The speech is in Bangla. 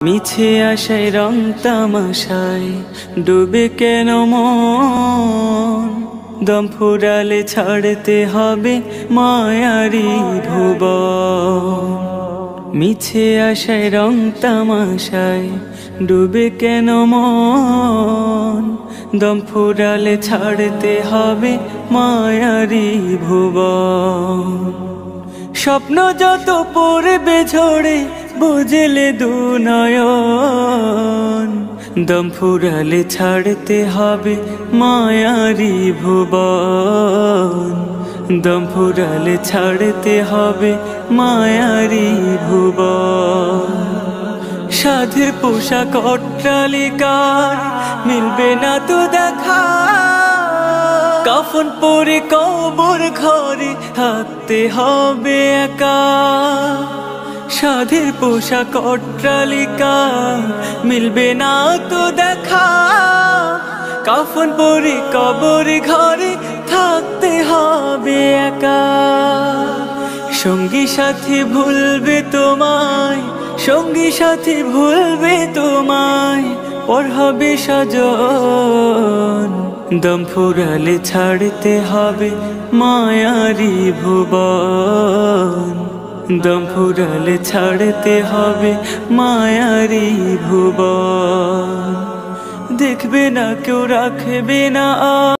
মিছে আশায় রং তামাশায় ডুবে কেন মন, দম ফুরালে ছাড়তে হবে মায়ারি ভুবন। মিছে আশায় রং তামাশায় ডুবে কেন মন, দম ফুরালে ছাড়তে হবে মায়ারি ভুবন। স্বপ্ন যত পড়বে ঝরে বুঝলে দু নয়ন, দম ফুরালে ছাড়তে হবে মায়ারি ভুবন। দম ফুরালে ছাড়তে হবে মায়ারি ভুবন। সাধের পোশাক অট্টালিকার মিলবে না তো দেখা, কাফন পরে কবর ঘরে থাকতে হবে একা। সাধের পোশাক অট্টালিকা মিলবে না তো দেখা, কাফন পরে কবর ঘরে থাকতে হবে একা। সঙ্গী সাথী ভুলবে তোমায়, সঙ্গী সাথী ভুলবে তোমায়, পর হবে সাজন। দম ফুরালে ছাড়তে হবে মায়ারি ভুবন, দম ফুরালে ছাড়তে হবে মায়ারি ভুবন। দেখবে না কেউ, রাখবে না।